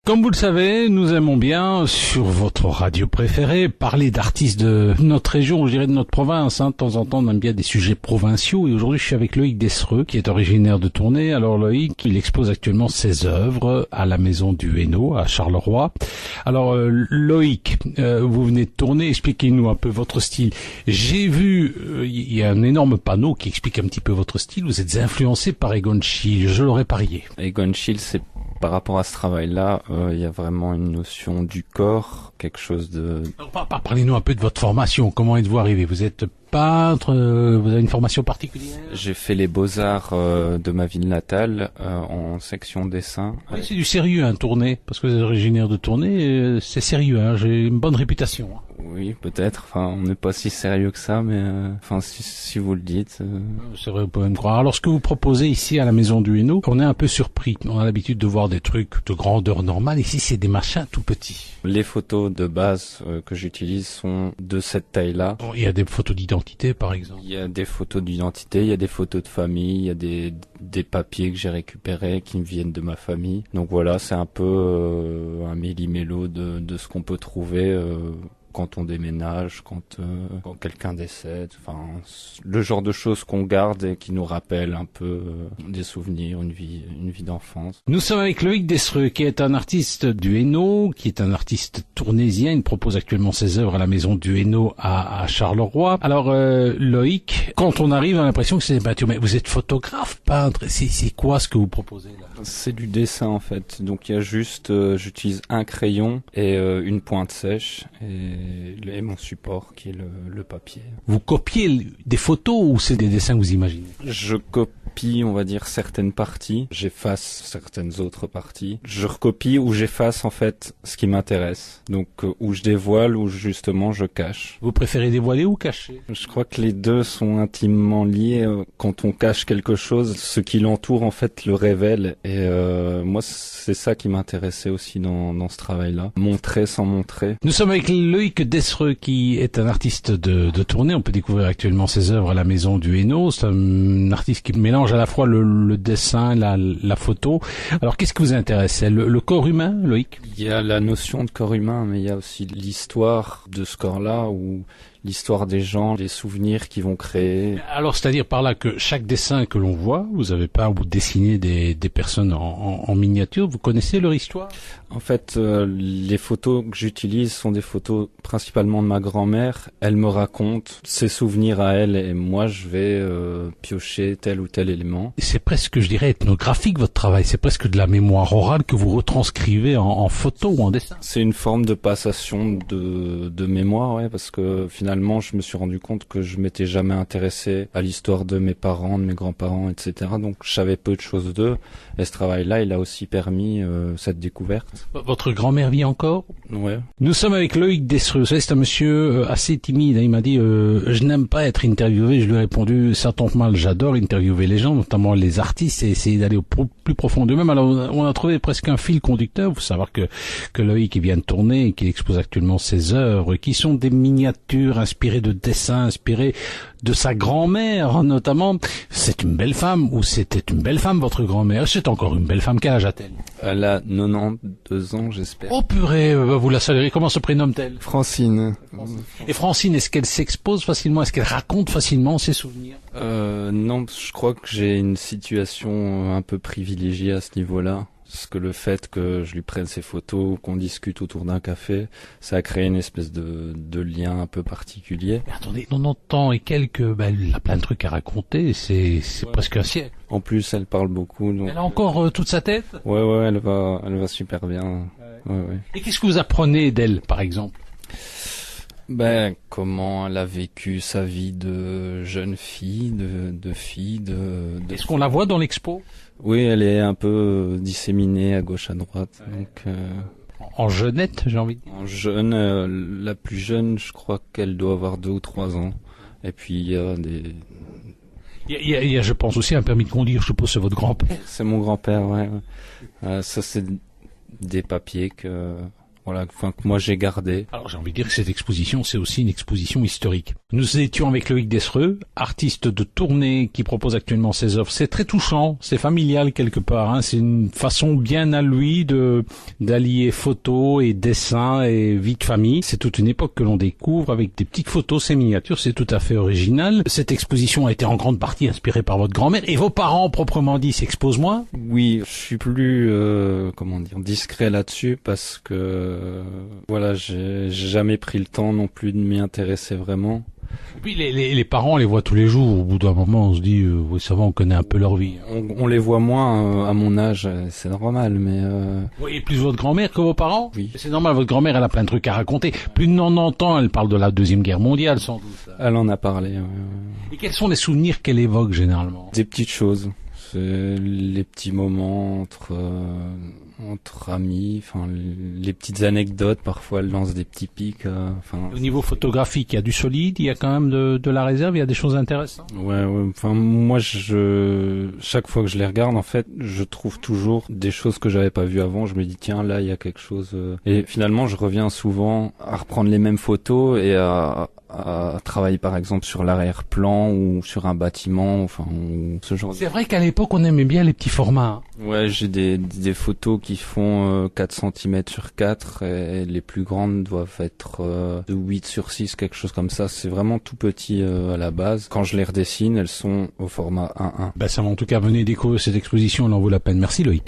Comme vous le savez, nous aimons bien, sur votre radio préférée, parler d'artistes de notre région, je dirais de notre province. De temps en temps, on aime bien des sujets provinciaux. Et aujourd'hui, je suis avec Loïc Desreux, qui est originaire de Tournai. Alors Loïc, il expose actuellement ses œuvres à la Maison du Hainaut, à Charleroi. Alors Loïc, vous venez de Tournai, expliquez-nous un peu votre style. J'ai vu, il y a un énorme panneau qui explique un petit peu votre style. Vous êtes influencé par Egon Schiele, je l'aurais parié. Egon Schiele, c'est par rapport à ce travail-là, il y a vraiment une notion du corps, quelque chose de... Parlez-nous un peu de votre formation. Comment êtes-vous arrivé? Vous êtes peintre, vous avez une formation particulière? J'ai fait les beaux-arts de ma ville natale en section dessin. Oui, c'est du sérieux, Tournai, parce que vous êtes originaire de Tournai, c'est sérieux, j'ai une bonne réputation. Oui, peut-être. Enfin, on n'est pas si sérieux que ça, mais si vous le dites. C'est vrai, vous pouvez me croire. Alors, ce que vous proposez ici à la Maison du Hainaut, on est un peu surpris. On a l'habitude de voir des trucs de grandeur normale. Ici, c'est des machins tout petits. Les photos de base que j'utilise sont de cette taille-là. Bon, il y a des photos d'identité, par exemple. Il y a des photos d'identité, il y a des photos de famille, il y a des papiers que j'ai récupérés qui me viennent de ma famille. Donc voilà, c'est un peu un méli-mélo de ce qu'on peut trouver quand on déménage, quand quelqu'un décède, enfin le genre de choses qu'on garde et qui nous rappellent un peu des souvenirs, une vie d'enfance. Nous sommes avec Loïc Desreux, qui est un artiste du Hainaut, qui est un artiste tournaisien. Il propose actuellement ses œuvres à la Maison du Hainaut à Charleroi. Alors Loïc, quand on arrive, on a l'impression que c'est des peintures, mais vous êtes photographe, peintre, c'est quoi ce que vous proposez là? C'est du dessin en fait, donc il y a juste, j'utilise un crayon et une pointe sèche et mon support qui est le papier. Vous copiez des photos ou c'est des dessins que vous imaginez? Je copie, on va dire, certaines parties, j'efface certaines autres parties. Je recopie ou j'efface en fait ce qui m'intéresse. Donc où je dévoile ou justement je cache. Vous préférez dévoiler ou cacher? Je crois que les deux sont intimement liés. Quand on cache quelque chose, ce qui l'entoure en fait le révèle. Et moi c'est ça qui m'intéressait aussi dans ce travail-là. Montrer sans montrer. Nous sommes avec Loïc Desreux, qui est un artiste de Tournai. On peut découvrir actuellement ses œuvres à la Maison du Hainaut. C'est un artiste qui mélange à la fois le dessin, la photo. Alors qu'est-ce qui vous intéresse? C'est le corps humain, Loïc? Il y a la notion de corps humain, mais il y a aussi l'histoire de ce corps-là, ou l'histoire des gens, les souvenirs qu'ils vont créer. Alors, c'est-à-dire par là que chaque dessin que l'on voit, vous avez pas à vous dessiner des personnes en miniature, vous connaissez leur histoire? En fait, les photos que j'utilise sont des photos principalement de ma grand-mère. Elle me raconte ses souvenirs à elle et moi je vais piocher tel ou tel élément. C'est presque, je dirais, ethnographique votre travail, c'est presque de la mémoire orale que vous retranscrivez en photo ou en dessin. C'est une forme de passation de mémoire, ouais, parce que finalement je me suis rendu compte que je m'étais jamais intéressé à l'histoire de mes parents, de mes grands-parents, etc. Donc je savais peu de choses d'eux et ce travail-là il a aussi permis cette découverte. Votre grand-mère vit encore? Ouais. Nous sommes avec Loïc Desreux. C'est un monsieur assez timide. Il m'a dit je n'aime pas être interviewé. Je lui ai répondu ça tombe mal. J'adore interviewer les gens, notamment les artistes, et essayer d'aller au plus profond d'eux-mêmes. Alors on a trouvé presque un fil conducteur. Il faut savoir que Loïc vient de tourner et qu'il expose actuellement ses œuvres, qui sont des miniatures inspirées de dessins, inspirées de sa grand-mère notamment. C'est une belle femme, ou c'était une belle femme votre grand-mère? C'est encore une belle femme. Quel âge a-t-elle? Elle a 92 ans, j'espère. Oh purée, vous la saluerez. Comment se prénomme-t-elle? Francine. Et Francine, est-ce qu'elle s'expose facilement? Est-ce qu'elle raconte facilement ses souvenirs? Non, je crois que j'ai une situation un peu privilégiée à ce niveau-là. Parce que le fait que je lui prenne ses photos, qu'on discute autour d'un café, ça a créé une espèce de lien un peu particulier. Mais attendez, 90 ans et quelques, elle a plein de trucs à raconter, c'est presque un siècle. En plus, elle parle beaucoup. Donc... Elle a encore toute sa tête? Ouais, elle va super bien. Ouais. Et qu'est-ce que vous apprenez d'elle, par exemple? Comment elle a vécu sa vie de jeune fille, de fille, Est-ce qu'on la voit dans l'expo? Oui, elle est un peu disséminée à gauche, à droite. Ouais. Donc, en jeunette, j'ai envie de dire. En jeune, la plus jeune, je crois qu'elle doit avoir 2 ou 3 ans. Et puis il y a des... Il y a, je pense aussi, un permis de conduire, je suppose, c'est votre grand-père. C'est mon grand-père, ouais. Ça, c'est des papiers que moi j'ai gardés. Alors j'ai envie de dire que cette exposition, c'est aussi une exposition historique. Nous étions avec Loïc Desreux, artiste de tournée qui propose actuellement ses œuvres. C'est très touchant, c'est familial quelque part. Hein. C'est une façon bien à lui d'allier photos et dessins et vie de famille. C'est toute une époque que l'on découvre avec des petites photos, ces miniatures. C'est tout à fait original. Cette exposition a été en grande partie inspirée par votre grand-mère. Et vos parents, proprement dit, s'exposent moins? Oui, je suis plus discret là-dessus parce que voilà, j'ai jamais pris le temps non plus de m'y intéresser vraiment. Et puis les parents, on les voit tous les jours. Au bout d'un moment, on se dit, oui, ça va, on connaît un peu leur vie. On les voit moins à mon âge, c'est normal, mais... Oui, et plus votre grand-mère que vos parents? Oui. C'est normal, votre grand-mère, elle a plein de trucs à raconter. Plus de 90 ans, elle parle de la Deuxième Guerre mondiale, sans doute. Elle en a parlé. Et quels sont les souvenirs qu'elle évoque, généralement? Des petites choses. C'est les petits moments entre amis, enfin les petites anecdotes, parfois elle lance des petits pics. Au niveau photographique, il y a du solide, il y a quand même de la réserve, il y a des choses intéressantes. Ouais, enfin moi chaque fois que je les regarde, en fait, je trouve toujours des choses que j'avais pas vues avant. Je me dis tiens, là il y a quelque chose. Et finalement, je reviens souvent à reprendre les mêmes photos et à travailler par exemple sur l'arrière-plan ou sur un bâtiment, enfin ou ce genre. C'est vrai qu'à l'époque on aimait bien les petits formats. Ouais, j'ai des photos qui font 4 cm sur 4 et les plus grandes doivent être de 8 sur 6, quelque chose comme ça. C'est vraiment tout petit à la base. Quand je les redessine, elles sont au format 1:1. Ça va, en tout cas, venez découvrir cette exposition, elle en vaut la peine. Merci Loïc.